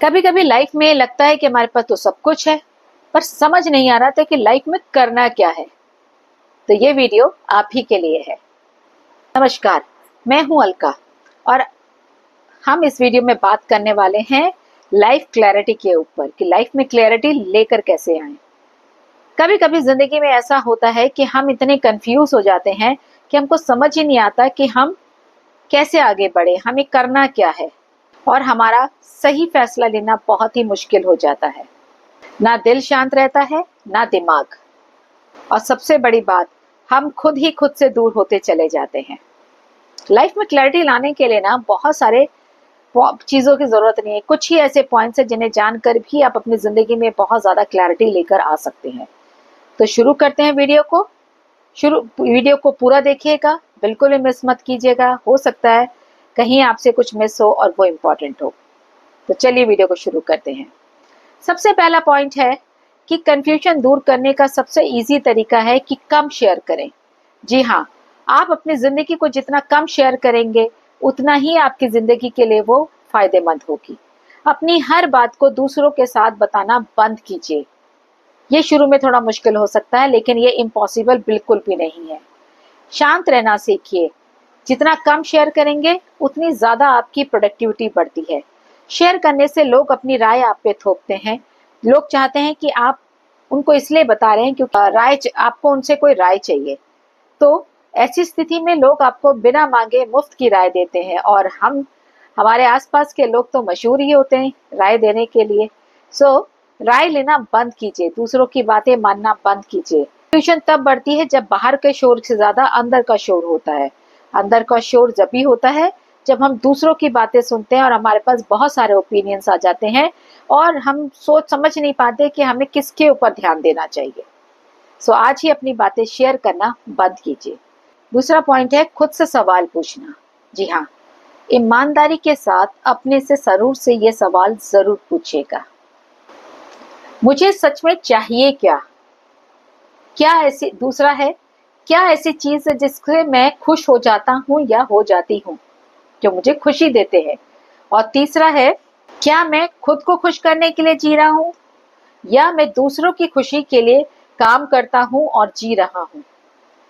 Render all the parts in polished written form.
कभी कभी लाइफ में लगता है कि हमारे पास तो सब कुछ है, पर समझ नहीं आ रहा था कि लाइफ में करना क्या है। तो ये वीडियो आप ही के लिए है। नमस्कार, मैं हूं अलका और हम इस वीडियो में बात करने वाले हैं लाइफ क्लैरिटी के ऊपर कि लाइफ में क्लैरिटी लेकर कैसे आए। कभी कभी जिंदगी में ऐसा होता है कि हम इतने कंफ्यूज हो जाते हैं कि हमको समझ ही नहीं आता कि हम कैसे आगे बढ़े, हमें करना क्या है, और हमारा सही फैसला लेना बहुत ही मुश्किल हो जाता है। ना दिल शांत रहता है, ना दिमाग, और सबसे बड़ी बात, हम खुद ही खुद से दूर होते चले जाते हैं। लाइफ में क्लैरिटी लाने के लिए ना बहुत सारे चीजों की जरूरत नहीं है। कुछ ही ऐसे पॉइंट्स हैं जिन्हें जानकर भी आप अपनी जिंदगी में बहुत ज्यादा क्लैरिटी लेकर आ सकते हैं। तो शुरू करते हैं वीडियो को। वीडियो को पूरा देखिएगा, बिल्कुल भी मिस मत कीजिएगा। हो सकता है कहीं आपसे कुछ मिस हो और वो इम्पोर्टेंट हो। तो चलिए वीडियो को शुरू करते हैं। सबसे पहला पॉइंट है कि कंफ्यूजन दूर करने का सबसे इजी तरीका है कि कम शेयर करें। जी हाँ, आप अपनी जिंदगी को जितना कम शेयर करेंगे उतना ही आपकी जिंदगी के लिए वो फायदेमंद होगी। अपनी हर बात को दूसरों के साथ बताना बंद कीजिए। ये शुरू में थोड़ा मुश्किल हो सकता है, लेकिन ये इम्पॉसिबल बिल्कुल भी नहीं है। शांत रहना सीखिए। जितना कम शेयर करेंगे उतनी ज्यादा आपकी प्रोडक्टिविटी बढ़ती है। शेयर करने से लोग अपनी राय आप पे थोपते हैं। लोग चाहते हैं कि आप उनको इसलिए बता रहे हैं क्योंकि आपको उनसे कोई राय चाहिए। तो ऐसी स्थिति में लोग आपको बिना मांगे मुफ्त की राय देते हैं, और हमारे आसपास के लोग तो मशहूर ही होते हैं राय देने के लिए। सो राय लेना बंद कीजिए, दूसरों की बातें मानना बंद कीजिए। कंफ्यूजन तब बढ़ती है जब बाहर के शोर से ज्यादा अंदर का शोर होता है। अंदर का शोर जब भी होता है जब हम दूसरों की बातें सुनते हैं और हमारे पास बहुत सारे ओपिनियंस आ जाते हैं और हम सोच समझ नहीं पाते कि हमें किसके ऊपर ध्यान देना चाहिए। सो आज ही अपनी बातें शेयर करना बंद कीजिए। दूसरा पॉइंट है खुद से सवाल पूछना। जी हाँ, ईमानदारी के साथ अपने से जरूर से ये सवाल जरूर पूछिएगा। मुझे सच में चाहिए क्या? दूसरा है, क्या ऐसी चीज है जिससे मैं खुश हो जाता हूँ या हो जाती हूँ, जो मुझे खुशी देते हैं? और तीसरा है, क्या मैं खुद को खुश करने के लिए जी रहा हूँ या मैं दूसरों की खुशी के लिए काम करता हूँ और जी रहा हूँ?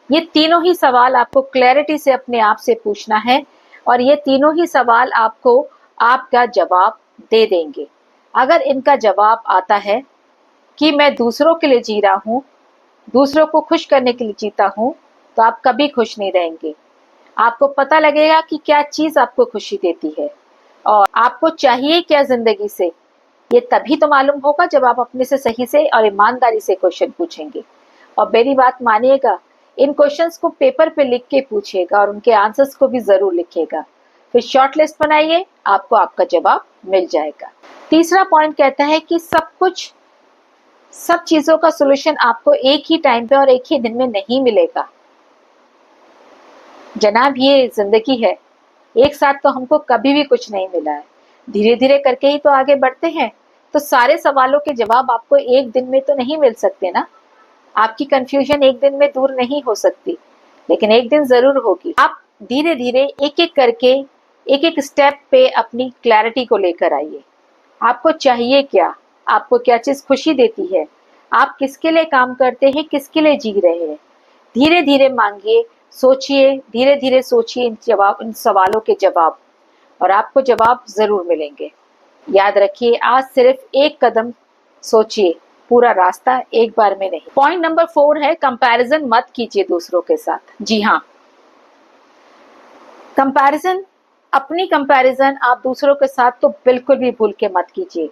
ये तीनों ही सवाल आपको क्लैरिटी से अपने आप से पूछना है, और ये तीनों ही सवाल आपको आपका जवाब दे देंगे। अगर इनका जवाब आता है कि मैं दूसरों के लिए जी रहा हूँ, दूसरों को खुश करने के लिए जीता हूँ, तो आप कभी खुश नहीं रहेंगे। आपको पता लगेगा कि क्या चीज आपको खुशी देती है और आपको चाहिए क्या जिंदगी से। ये तभी तो मालूम होगा जब आप अपने से सही से और ईमानदारी से क्वेश्चन पूछेंगे। और मेरी बात मानिएगा, इन क्वेश्चंस को पेपर पे लिख के पूछिएगा और उनके आंसर्स को भी जरूर लिखिएगा। फिर शॉर्ट लिस्ट बनाइए, आपको आपका जवाब मिल जाएगा। तीसरा पॉइंट कहता है कि सब चीजों का सोल्यूशन आपको एक ही टाइम पे और एक ही दिन में नहीं मिलेगा। जनाब, ये जिंदगी है, एक साथ तो हमको कभी भी कुछ नहीं मिला है। धीरे धीरे करके ही तो आगे बढ़ते हैं। तो सारे सवालों के जवाब आपको एक दिन में तो नहीं मिल सकते ना। आपकी कंफ्यूजन एक दिन में दूर नहीं हो सकती, लेकिन एक दिन जरूर होगी। आप धीरे धीरे एक एक करके एक एक स्टेप पे अपनी क्लैरिटी को लेकर आइए। आपको चाहिए क्या? आपको क्या चीज खुशी देती है? आप किसके लिए काम करते हैं, किसके लिए जी रहे हैं? धीरे धीरे मांगिए, सोचिए, धीरे धीरे सोचिए इन सवालों के जवाब, और आपको जवाब जरूर मिलेंगे। याद रखिए, आज सिर्फ एक कदम सोचिए, पूरा रास्ता एक बार में नहीं। पॉइंट नंबर 4 है, कंपैरिजन मत कीजिए दूसरों के साथ। जी हाँ, अपनी कंपैरिजन आप दूसरों के साथ तो बिल्कुल भी भूल के मत कीजिए।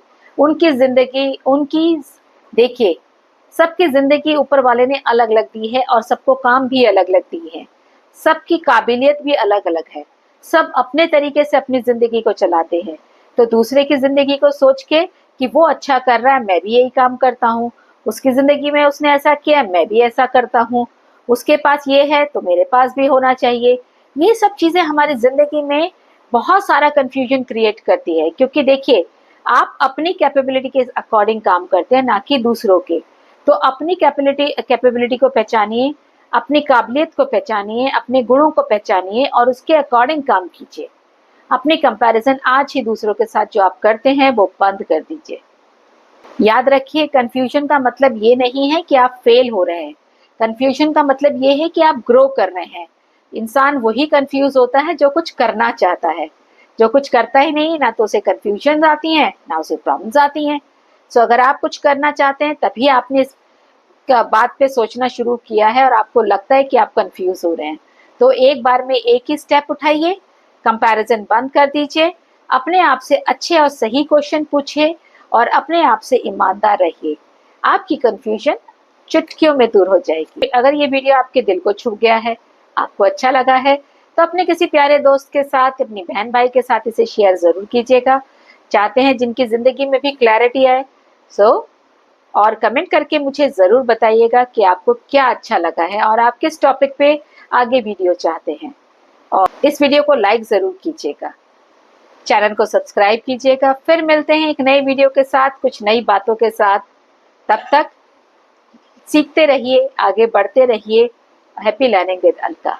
देखिए, सबकी जिंदगी ऊपर वाले ने अलग अलग दी है और सबको काम भी अलग अलग दी है। सबकी काबिलियत भी अलग अलग है। सब अपने तरीके से अपनी जिंदगी को चलाते हैं। तो दूसरे की जिंदगी को सोच के कि वो अच्छा कर रहा है, मैं भी यही काम करता हूँ, उसकी जिंदगी में उसने ऐसा किया, मैं भी ऐसा करता हूँ, उसके पास ये है तो मेरे पास भी होना चाहिए। ये सब चीजें हमारी जिंदगी में बहुत सारा कंफ्यूजन क्रिएट करती है, क्योंकि देखिए, आप अपनी कैपेबिलिटी के अकॉर्डिंग काम करते हैं, ना कि दूसरों के। तो अपनी कैपेबिलिटी को पहचानिए, अपनी काबिलियत को पहचानिए, अपने गुणों को पहचानिए और उसके अकॉर्डिंग काम कीजिए। अपनी कंपैरिजन आज ही दूसरों के साथ जो आप करते हैं वो बंद कर दीजिए। याद रखिए, कंफ्यूजन का मतलब ये नहीं है कि आप फेल हो रहे हैं। कंफ्यूजन का मतलब ये है कि आप ग्रो कर रहे हैं। इंसान वही कंफ्यूज होता है जो कुछ करना चाहता है। जो कुछ करता ही नहीं, ना तो उसे कंफ्यूजन आती हैं, ना उसे प्रॉब्लम्स आती हैं। सो अगर आप कुछ करना चाहते हैं तभी आपने इस बात पे सोचना शुरू किया है और आपको लगता है कि आप कंफ्यूज हो रहे हैं, तो एक बार में एक ही स्टेप उठाइए, कंपैरिजन बंद कर दीजिए, अपने आप से अच्छे और सही क्वेश्चन पूछिए और अपने आप से ईमानदार रहिए। आपकी कंफ्यूजन चुटकियों में दूर हो जाएगी। अगर ये वीडियो आपके दिल को छू गया है, आपको अच्छा लगा है, तो अपने किसी प्यारे दोस्त के साथ, अपनी बहन भाई के साथ इसे शेयर जरूर कीजिएगा। चाहते हैं जिनकी जिंदगी में भी क्लैरिटी आए। और कमेंट करके मुझे ज़रूर बताइएगा कि आपको क्या अच्छा लगा है और आप किस टॉपिक पे आगे वीडियो चाहते हैं। और इस वीडियो को लाइक ज़रूर कीजिएगा, चैनल को सब्सक्राइब कीजिएगा। फिर मिलते हैं एक नई वीडियो के साथ, कुछ नई बातों के साथ। तब तक सीखते रहिए, आगे बढ़ते रहिए। Happy learning with Alka.